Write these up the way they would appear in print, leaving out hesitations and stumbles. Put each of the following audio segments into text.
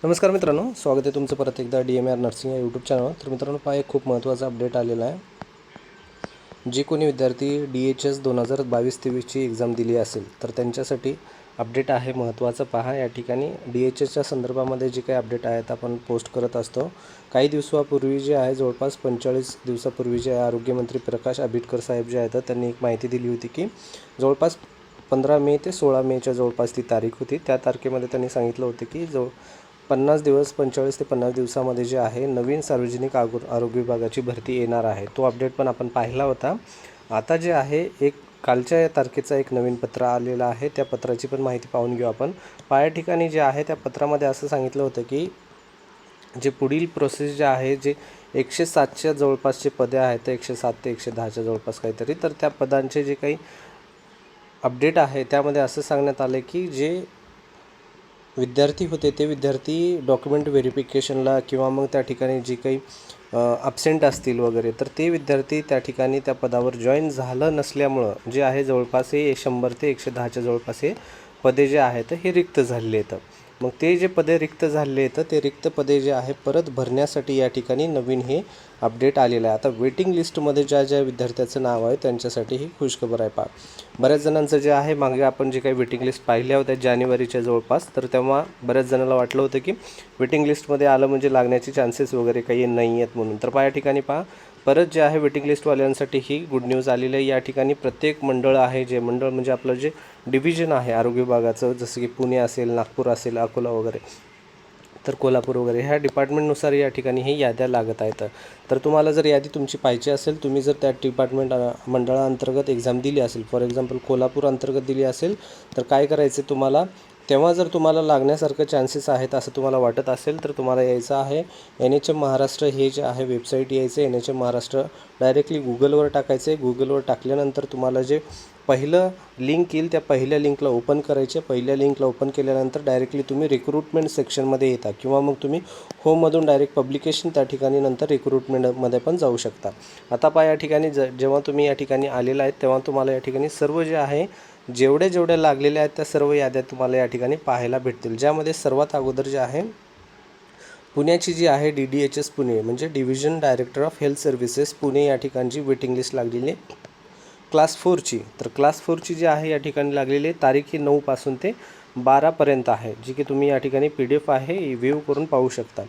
नमस्कार मित्रांनो, स्वागत आहे तुमचं परत एकदा DMR नर्सिंग या यूट्यूब चॅनलवर. तर मित्रांनो, पहा एक खूप महत्त्वाचा अपडेट आलेला आहे. जे कोणी विद्यार्थी DHS 2022-23ची एक्झाम दिली असेल तर त्यांच्यासाठी अपडेट आहे महत्त्वाचं. पहा, या ठिकाणी DHSच्या संदर्भामध्ये जे काही अपडेट आहेत आपण पोस्ट करत असतो. काही दिवसापूर्वी जे आहे, जवळपास 45 दिवसापूर्वी जे आरोग्यमंत्री प्रकाश आंबेडकर साहेब जे आहेत त्यांनी एक माहिती दिली होती की जवळपास 15 मे ते 16 मेच्या जवळपास ती तारीख होती. त्या तारखेमध्ये त्यांनी सांगितलं होतं की 50 दिवस 45 ते 50 दिवसामध्ये जे आहे नवीन सार्वजनिक आरोग्य विभागाची भरती येणार आहे. तो अपडेट पण आपण पाहिला होता. आता जे आहे एक कालच्या या तारखेचा एक नवीन पत्र आलेलं आहे. त्या पत्राची पण माहिती पाहून घेऊ आपण. या ठिकाणी जे आहे त्या पत्रामध्ये असं सांगितलं होतं की जे पुढील प्रोसेस जे आहे, जे 107च्या जवळपासचे पदे आहेत, तर 107 ते 110च्या जवळपास काहीतरी, तर त्या पदांचे जे काही अपडेट आहे त्यामध्ये असं सांगण्यात आलं की जे विद्यार्थी होते ते विद्यार्थी डॉक्युमेंट व्हेरिफिकेशनला किंवा मग त्या ठिकाणी जे काही ॲब्सेंट असतील वगैरे, तर ते विद्यार्थी त्या ठिकाणी त्या पदावर जॉईन झालं नसल्यामुळं जे आहे जवळपास हे 100 ते 110च्या जवळपास हे पदे जे आहेत हे रिक्त झालेले आहेत. मग ते जे पदे रिक्त झालेले आहेत ते रिक्त पदे जे आहे परत भरण्यासाठी या ठिकाणी नवीन हे अपडेट आलेलं आहे. आता वेटिंग लिस्टमध्ये ज्या विद्यार्थ्याचं नाव आहे त्यांच्यासाठी ही खुशखबर आहे. बऱ्याच जणांचं जे आहे, मागे आपण जे काही वेटिंग लिस्ट पाहिल्या होत्या जानेवारीच्या जवळपास, तर तेव्हा बऱ्याच जणांना वाटलं होतं की वेटिंग लिस्टमध्ये आलं म्हणजे लागण्याचे चान्सेस वगैरे काही नाही आहेत म्हणून. तर या ठिकाणी परत जे आहे वेटिंग लिस्टवाल्यांसाठी ही गुड न्यूज आलेली आहे. या ठिकाणी प्रत्येक मंडळ आहे, जे मंडळ म्हणजे आपलं जे डिव्हिजन आहे आरोग्य विभागाचं, जसं की पुणे असेल, नागपूर असेल, अकोला वगैरे, तर कोल्हापूर वगैरे, ह्या डिपार्टमेंटनुसार या ठिकाणी हे याद्या लागत आहेत. तर तुम्हाला जर यादी तुमची पाहिजे असेल, तुम्ही जर त्या डिपार्टमेंट मंडळाअंतर्गत एक्झाम दिली असेल, फॉर एक्झाम्पल कोल्हापूर अंतर्गत दिली असेल, तर काय करायचं तुम्हाला, तेव्हा जर तुम्हाला लागण्यासारखं चान्सेस आहेत असं तुम्हाला वाटत असेल तर तुम्हाला यायचं आहे NHM महाराष्ट्र हे जे आहे वेबसाईट यायचं. NHM महाराष्ट्र डायरेक्टली गुगलवर टाकायचं आहे. गुगलवर टाकल्यानंतर तुम्हाला जे पहिलं लिंक येईल त्या पहिल्या लिंकला ओपन करायचे. पहिल्या लिंकला ओपन केल्यानंतर डायरेक्टली तुम्ही रिक्रुटमेंट सेक्शनमध्ये येता किंवा मग तुम्ही होममधून डायरेक्ट पब्लिकेशन त्या ठिकाणी नंतर रिक्रुटमेंटमध्ये पण जाऊ शकता. आता या ठिकाणी जेव्हा तुम्ही या ठिकाणी आलेला आहेत तेव्हा तुम्हाला या ठिकाणी सर्व जे आहे जेवढ्या लागलेल्या आहेत त्या सर्व याद्या तुम्हाला या ठिकाणी पाहायला भेटतील. ज्यामध्ये सर्वात अगोदर जे आहे पुण्याची जी आहे DDHS पुणे म्हणजे division director of health services Pune या ठिकाणची वेटिंग लिस्ट लागलेली आहे क्लास 4ची. तर क्लास 4ची जी आहे या ठिकाणी लागलेली आहे तारीख ही 9 पासून ते 12पर्यंत आहे, जी की तुम्ही या ठिकाणी PDF आहे व्ह्यू करून पाहू शकता.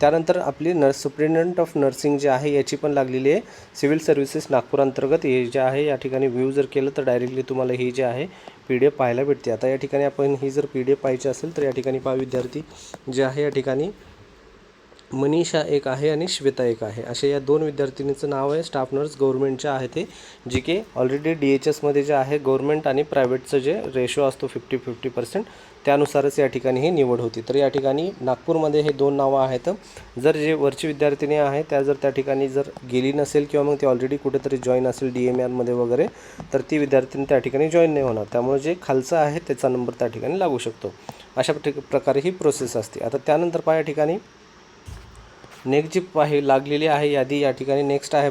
त्यानंतर आपली सुप्रिटेंडंट ऑफ नर्सिंग जे आहे याची पण लागलेली आहे सिव्हिल सर्व्हिसेस नागपूर अंतर्गत. हे जे आहे या ठिकाणी व्ह्यू जर केलं तर डायरेक्टली तुम्हाला ही जे आहे PDF पाहायला भेटते. आता या ठिकाणी आपण ही जर PDF पाहायची असेल तर या ठिकाणी विद्यार्थी जे आहे या ठिकाणी मनीषा एक आहे आणि श्वेता एक आहे, असे या दोन विद्यार्थिनीचं नाव आहे. स्टाफ नर्स गव्हर्नमेंटच्या आहे ते, जी की ऑलरेडी DHSमध्ये जे आहे गव्हर्नमेंट आणि प्रायव्हेटचं जे रेशो असतो 50-50% त्यानुसारच या ठिकाणी ही निवड होती. तर या ठिकाणी नागपूरमध्ये हे दोन नावं आहेत. जर जे वरची विद्यार्थिनी आहे त्या जर त्या ठिकाणी जर गेली नसेल किंवा मग ती ऑलरेडी कुठेतरी जॉईन असेल DMRमध्ये वगैरे, तर ती विद्यार्थिनी त्या ठिकाणी जॉईन नाही होणार. त्यामुळे जे खालचं आहे त्याचा नंबर त्या ठिकाणी लागू शकतो. अशा प्रकारे ही प्रोसेस असते. आता त्यानंतर या ठिकाणी नेक्स्ट जी लागलेली आहे यादी या ठिकाणी नेक्स्ट आहे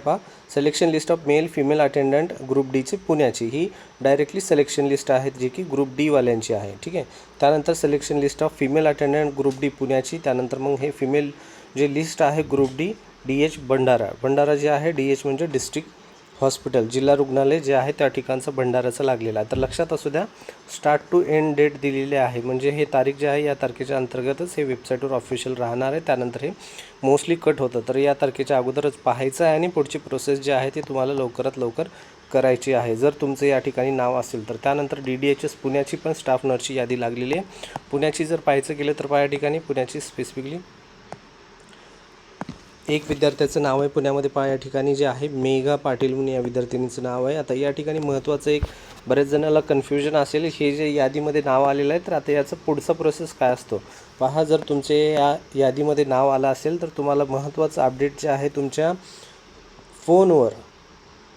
selection list of male female attendant group डीची पुण्याची. ही डायरेक्टली सिलेक्शन लिस्ट आहे जी की ग्रुप डी वाल्यांची आहे. ठीक आहे. त्यानंतर selection list of female attendant group D पुण्याची. त्यानंतर मग हे फिमेल जे लिस्ट आहे ग्रुप डी DH भंडारा जे आहे, DH म्हणजे डिस्ट्रिक्ट हॉस्पिटल जिल्हा रुग्णालय जे आहे त्या ठिकाणचं भंडाराचं लागलेलं आहे. तर लक्षात असू द्या स्टार्ट टू एंड डेट दिलेली आहे, म्हणजे हे तारीख जे आहे या तारखेच्या अंतर्गतच हे वेबसाईटवर ऑफिशियल राहणार आहे. त्यानंतर हे मोस्टली कट होतं. तर या तारखेच्या अगोदरच पाहायचं आहे आणि पुढची प्रोसेस जी आहे ती तुम्हाला लवकरात लवकर करायची आहे जर तुमचं या ठिकाणी नाव असेल तर. त्यानंतर DDHS पुण्याची पण स्टाफ नर्सची यादी लागलेली आहे. पुण्याची जर पाहायचं गेलं तर या ठिकाणी पुण्याची स्पेसिफिकली एक विद्यार्थ्याचं नाव आहे पुण्यामध्ये या ठिकाणी जे आहे मेघा पाटील म्हणून या विद्यार्थिनीचं नाव आहे. आता या ठिकाणी महत्त्वाचं एक बरेच जणांना कन्फ्युजन असेल, हे जे यादीमध्ये नाव आलेलं आहे तर आता याचं पुढचा प्रोसेस काय असतो पहा. जर तुमचे या यादीमध्ये नाव आलं असेल तर तुम्हाला महत्त्वाचं अपडेट जे आहे तुमच्या फोनवर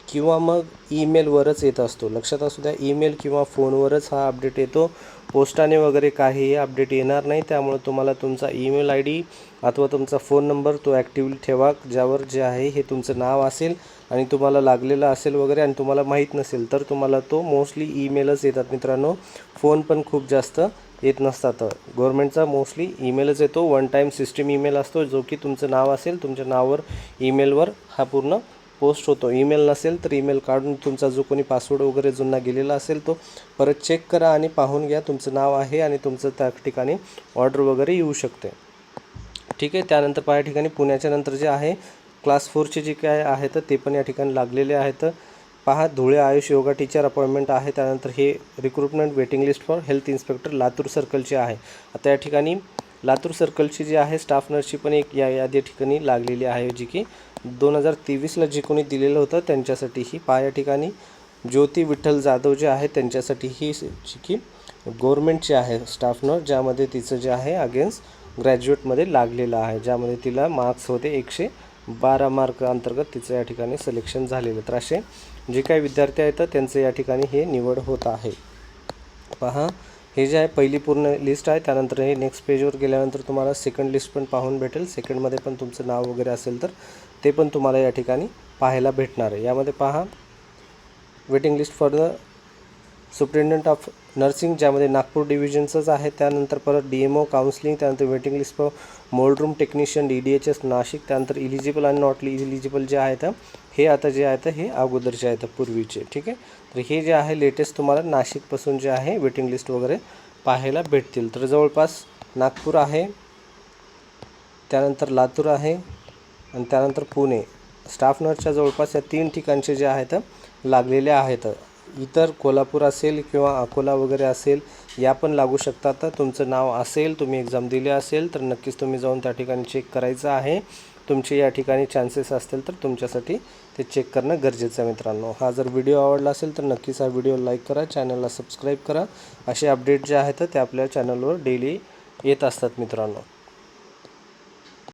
किंवा मग ईमेलवरच येत असतो. लक्षात असू द्या, ईमेल किंवा फोनवरच हा अपडेट येतो. पोस्टाने वगैरे काहीही अपडेट येणार नाही. त्यामुळे तुम्हाला तुमचा ईमेल ID अथवा तुमचा फोन नंबर तो ॲक्टिव्ह ठेवा, ज्यावर जे आहे हे तुमचं नाव असेल आणि तुम्हाला लागलेलं असेल वगैरे आणि तुम्हाला माहीत नसेल तर तुम्हाला तो मोस्टली ईमेलच येतात मित्रांनो. फोन पण खूप जास्त येत नसतात. गव्हर्नमेंटचा मोस्टली ईमेलच येतो, वन टाईम सिस्टीम ईमेल असतो, जो की तुमचं नाव असेल तुमच्या नावावर ईमेलवर हा पूर्ण पोस्ट होतो. ईमेल नसेल तर ईमेल काढून तुमचा जो कोणी पासवर्ड वगैरे जुना गेलेला असेल तो परत चेक करा आणि पाहून घ्या तुमचं नाव आहे आणि तुमचं त्या ठिकाणी ऑर्डर वगैरे येऊ शकते. ठीक आहे. त्यानंतर पहा या ठिकाणी पुण्याच्या नंतर जे आहे क्लास 4चे जे काय आहेत ते पण या ठिकाणी लागलेले आहेत. पहा Dhule AYUSH yoga teacher appointment आहे. त्यानंतर हे recruitment waiting list for health inspector Latur सर्कलचे आहे. आता या ठिकाणी लातूर सर्कलची जी आहे स्टाफ नर्सची पण एक यादी ठिकाणी लागलेली आहे, जी की 2023ला जे कोणी दिलेलं होतं त्यांच्यासाठी ही. पहा या ठिकाणी ज्योती विठ्ठल जाधव जे आहे त्यांच्यासाठी ही जी की गव्हर्नमेंटची आहे स्टाफ नर्स, ज्यामध्ये तिचं जे आहे अगेन्स्ट ग्रॅज्युएटमध्ये लागलेलं आहे, ज्यामध्ये तिला मार्क्स होते 112 मार्क अंतर्गत तिचं या ठिकाणी सिलेक्शन झालेलं. तर असे जे काही विद्यार्थी आहेत त्यांचं या ठिकाणी हे निवड होत आहे. पहा हे जे आहे पहिली पूर्ण लिस्ट आहे. त्यानंतर हे नेक्स्ट पेजवर गेल्यानंतर तुम्हाला सेकंड लिस्ट पण पाहून भेटेल. सेकंडमध्ये पण तुमचं नाव वगैरे असेल तर ते पण तुम्हाला या ठिकाणी पाहायला भेटणार आहे. यामध्ये पहा waiting list for the superintendent of nursing, ज्यामध्ये नागपूर डिव्हिजनचंच आहे. त्यानंतर परत DMO काउन्सिलिंग, त्यानंतर waiting list for mould room technician DDHS Nashik, त्यानंतर इलिजिबल आणि नॉट इलिजिबल जे आहेत हे आता जे आहेत हे अगोदरचे आहेत पूर्वीचे. ठीक आहे. तर हे जे आहे लेटेस्ट तुम्हाला नाशिकपासून जे आहे वेटिंग लिस्ट वगैरे पाहायला भेटतील. तर जवळपास नागपूर आहे, त्यानंतर लातूर आहे आणि त्यानंतर पुणे. स्टाफ नर्सच्या जवळपास या 3 ठिकाणचे जे आहेत लागलेले आहेत. इतर कोल्हापूर असेल किंवा अकोला वगैरे असेल या पण लागू शकतात. तर तुमचं नाव असेल, तुम्ही एक्झाम दिली असेल तर नक्कीच तुम्ही जाऊन त्या ठिकाणी चेक करायचं आहे. तुमचे या ठिकाणी चान्सेस असतील तर तुमच्यासाठी ते चेक करणं गरजेचं आहे मित्रांनो. हा जर व्हिडिओ आवडला असेल तर नक्कीच हा व्हिडिओ लाईक करा, चॅनलला सबस्क्राईब करा. असे अपडेट जे आहेत ते आपल्या चॅनलवर डेली येत असतात मित्रांनो.